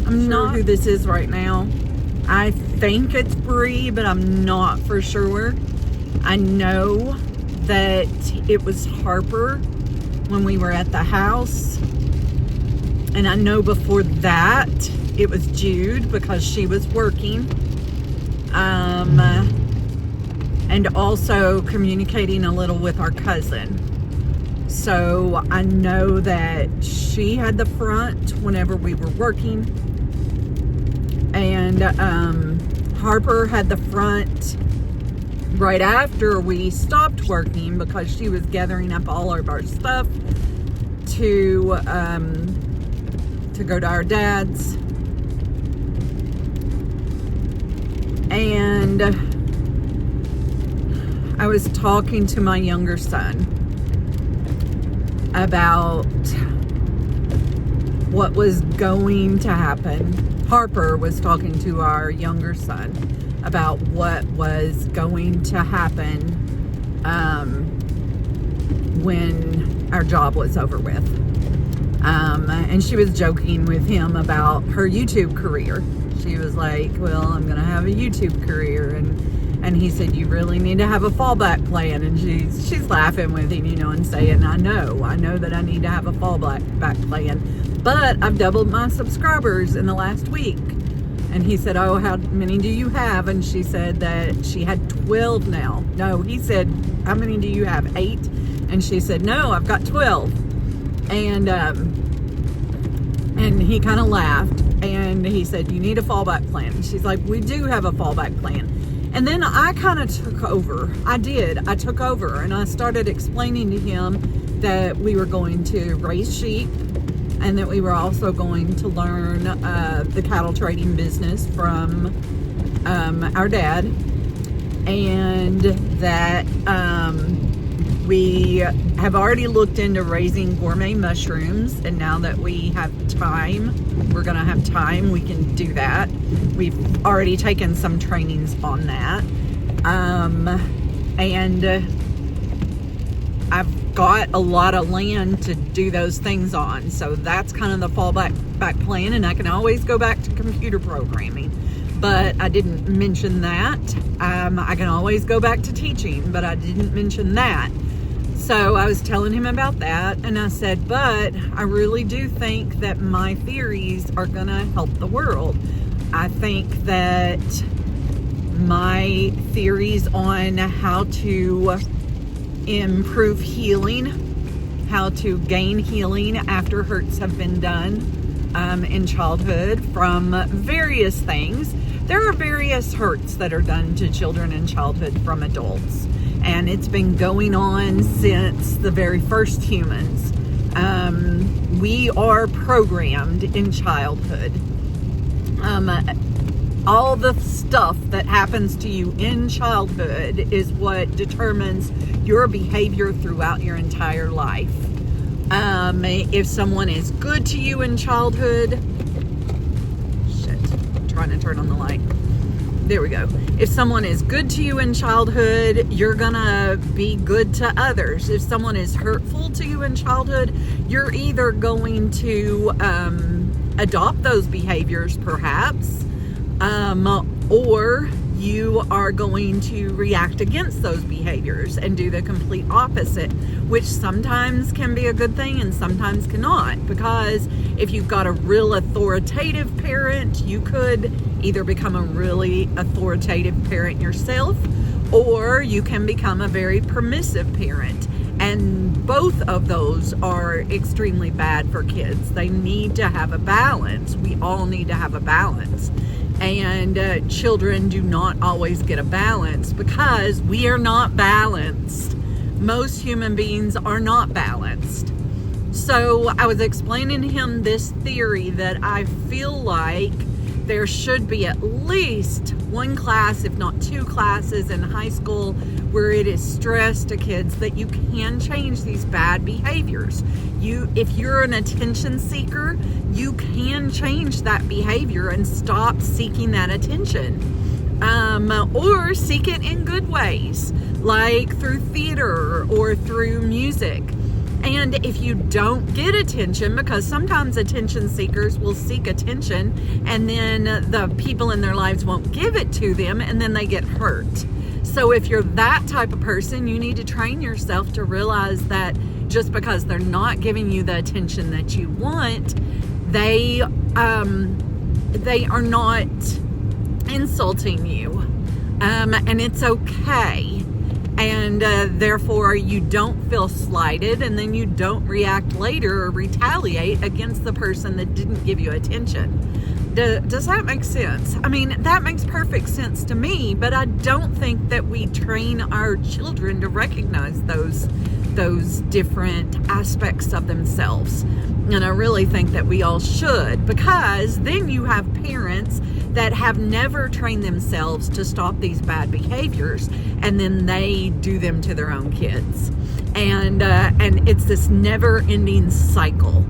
I'm not sure who this is right now. I think it's Bree, but I'm not for sure. I know that it was Harper when we were at the house. And I know before that it was Jude because she was working. And also communicating a little with our cousin. So I know that she had the front whenever we were working. And Harper had the front right after we stopped working because she was gathering up all of our stuff to go to our dad's. And I was talking to my younger son about what was going to happen. Harper was talking to our younger son about what was going to happen when our job was over with. And she was joking with him about her YouTube career. She was like, well, I'm going to have a YouTube career. And he said, you really need to have a fallback plan. And she's laughing with him, and saying, I know that I need to have a fallback plan. But I've doubled my subscribers in the last week. And he said, oh, how many do you have? And she said that she had 12 now. No, he said, how many do you have? 8? And she said, no, I've got 12. And he kind of laughed. And he said, you need a fallback plan. And she's like, we do have a fallback plan. And then I kind of took over. I took over. And I started explaining to him that we were going to raise sheep. And that we were also going to learn the cattle trading business from our dad. And that we have already looked into raising gourmet mushrooms. And now that we have time, we're going to have time, we can do that. We've already taken some trainings on that. And I've got a lot of land to do those things on. So that's kind of the fallback plan. And I can always go back to computer programming. But I didn't mention that. I can always go back to teaching, but I didn't mention that. So I was telling him about that, and I said, but I really do think that my theories are going to help the world. I think that my theories on how to improve healing, how to gain healing after hurts have been done in childhood from various things. There are various hurts that are done to children in childhood from adults. And it's been going on since the very first humans. We are programmed in childhood. All the stuff that happens to you in childhood is what determines your behavior throughout your entire life. If someone is good to you in childhood, I'm trying to turn on the light. There we go. If someone is good to you in childhood, you're gonna be good to others. If someone is hurtful to you in childhood, you're either going to adopt those behaviors perhaps, or you are going to react against those behaviors and do the complete opposite, which sometimes can be a good thing and sometimes cannot, because if you've got a real authoritative parent, you could either become a really authoritative parent yourself, or you can become a very permissive parent. And both of those are extremely bad for kids. They need to have a balance. We all need to have a balance. And children do not always get a balance because we are not balanced. Most human beings are not balanced. So I was explaining to him this theory that I feel like there should be at least one class, if not 2 classes in high school, where it is stressed to kids that you can change these bad behaviors. If you're an attention seeker, you can change that behavior and stop seeking that attention. Or seek it in good ways, like through theater or through music. And if you don't get attention, because sometimes attention seekers will seek attention and then the people in their lives won't give it to them and then they get hurt. So if you're that type of person, you need to train yourself to realize that just because they're not giving you the attention that you want, they are not insulting you. And it's okay. And therefore you don't feel slighted, and then you don't react later or retaliate against the person that didn't give you attention. Does that make sense? I mean, that makes perfect sense to me, but I don't think that we train our children to recognize those different aspects of themselves. And I really think that we all should, because then you have parents that have never trained themselves to stop these bad behaviors, and then they do them to their own kids. And it's this never-ending cycle.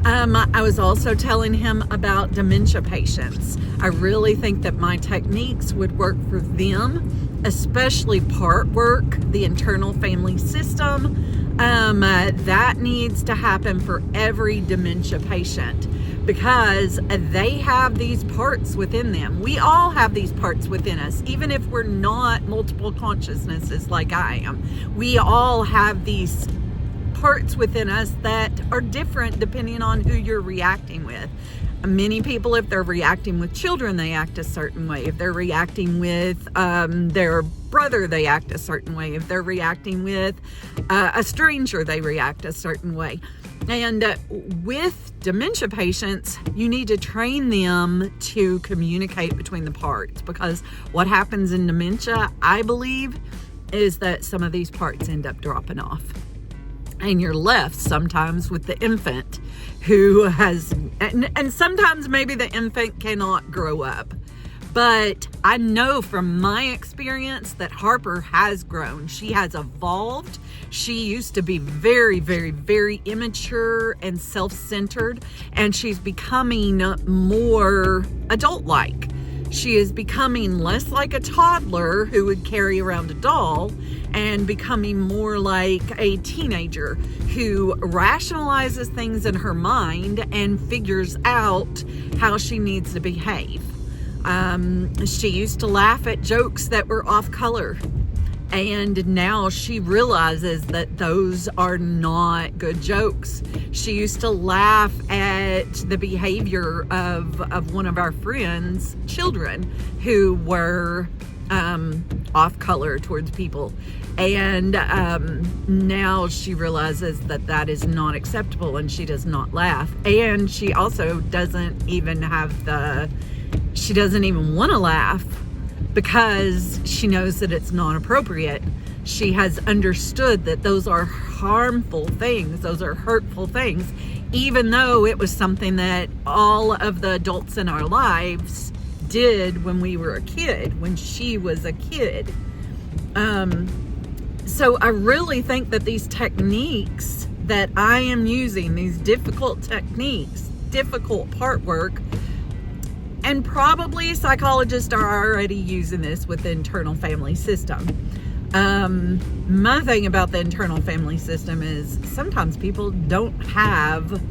I was also telling him about dementia patients. I really think that my techniques would work for them, especially part work, the internal family system. That needs to happen for every dementia patient, because they have these parts within them. We all have these parts within us, even if we're not multiple consciousnesses like I am. We all have these parts within us that are different depending on who you're reacting with. Many people, if they're reacting with children, they act a certain way. If they're reacting with their brother, they act a certain way. If they're reacting with a stranger, they react a certain way. And with dementia patients, you need to train them to communicate between the parts, because what happens in dementia, I believe, is that some of these parts end up dropping off. And you're left sometimes with the infant who has, and sometimes maybe the infant cannot grow up. But I know from my experience that Harper has grown. She has evolved. She used to be very, very, very immature and self-centered, and she's becoming more adult-like. She is becoming less like a toddler who would carry around a doll, and becoming more like a teenager who rationalizes things in her mind and figures out how she needs to behave. She used to laugh at jokes that were off color, and now she realizes that those are not good jokes. She used to laugh at the behavior of one of our friends' children who were off color towards people, and now she realizes that that is not acceptable, and she does not laugh. And she also doesn't even want to laugh, because she knows that it's not appropriate. She has understood that those are harmful things, those are hurtful things, even though it was something that all of the adults in our lives did when we were a kid, when she was a kid. So I really think that these techniques that I am using, these difficult techniques, difficult part work, and probably psychologists are already using this with the internal family system. My thing about the internal family system is sometimes people don't have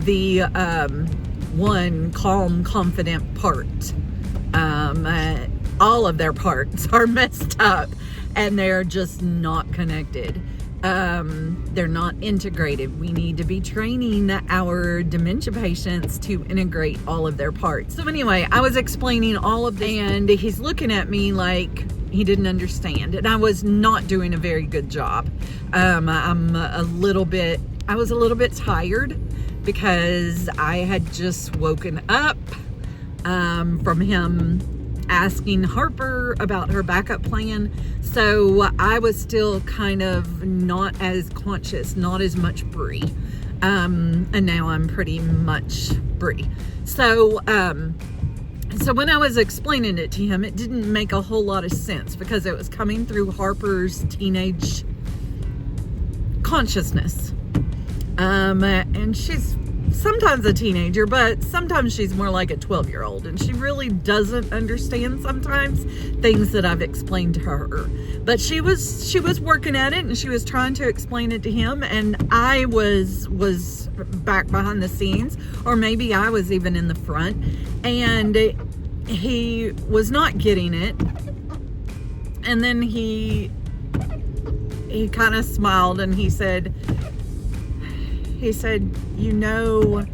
the one calm, confident part. All of their parts are messed up, and they're just not connected. They're not integrated. We need to be training our dementia patients to integrate all of their parts. So anyway, I was explaining all of this, and he's looking at me like he didn't understand, and I was not doing a very good job. I was a little bit tired because I had just woken up from him asking Harper about her backup plan. So I was still kind of not as conscious, not as much Bree. And now I'm pretty much Bree. So when I was explaining it to him, it didn't make a whole lot of sense, because it was coming through Harper's teenage consciousness. And she's sometimes a teenager, but sometimes she's more like a 12-year-old, and she really doesn't understand sometimes things that I've explained to her. But she was working at it, and she was trying to explain it to him, and I was back behind the scenes, or maybe I was even in the front, and he was not getting it. And then he kind of smiled, and he said, you know,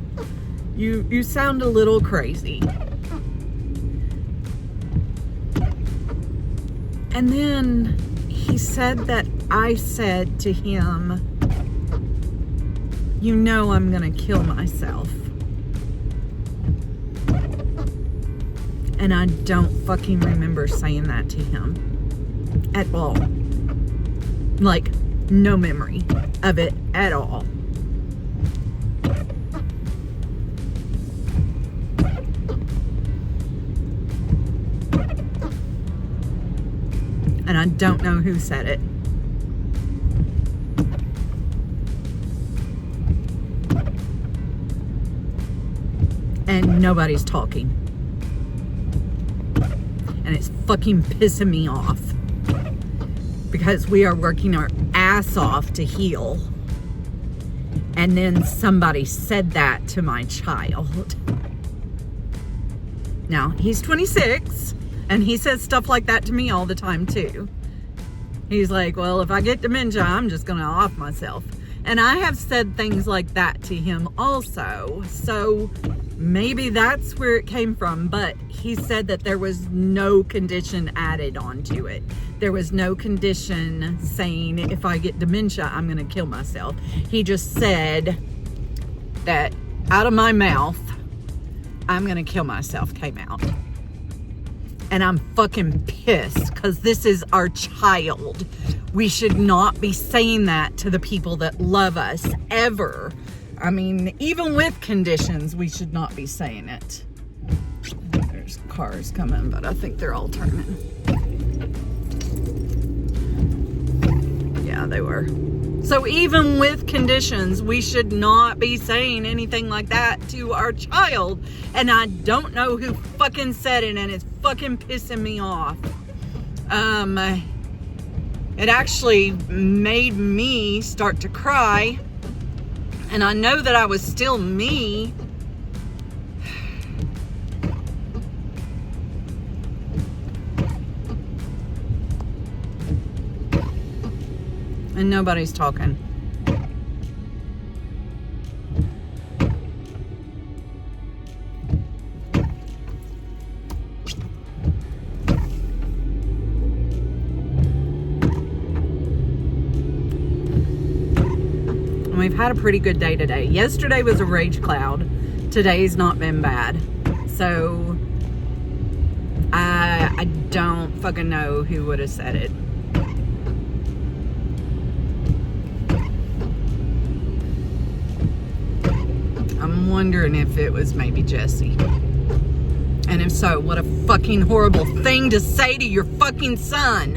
you sound a little crazy. And then he said that I said to him, you know, I'm gonna kill myself. And I don't fucking remember saying that to him at all. Like, no memory of it at all. And I don't know who said it. And nobody's talking. And it's fucking pissing me off. Because we are working our ass off to heal. And then somebody said that to my child. Now, he's 26. And he says stuff like that to me all the time, too. He's like, well, if I get dementia, I'm just going to off myself. And I have said things like that to him also. So maybe that's where it came from. But he said that there was no condition added onto it. There was no condition saying, if I get dementia, I'm going to kill myself. He just said that out of my mouth, I'm going to kill myself came out. And I'm fucking pissed because this is our child. We should not be saying that to the people that love us ever. I mean, even with conditions, we should not be saying it. There's cars coming, but I think they're all turning. Yeah, they were. So even with conditions, we should not be saying anything like that to our child. And I don't know who fucking said it, and it's fucking pissing me off. It actually made me start to cry. And I know that I was still me. And nobody's talking. And we've had a pretty good day today. Yesterday was a rage cloud. Today's not been bad. So I don't fucking know who would have said it. I'm wondering if it was maybe Jesse. And if so, what a fucking horrible thing to say to your fucking son.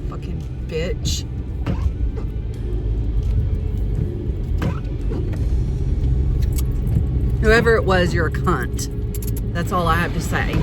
Fucking bitch. Whoever it was, you're a cunt. That's all I have to say.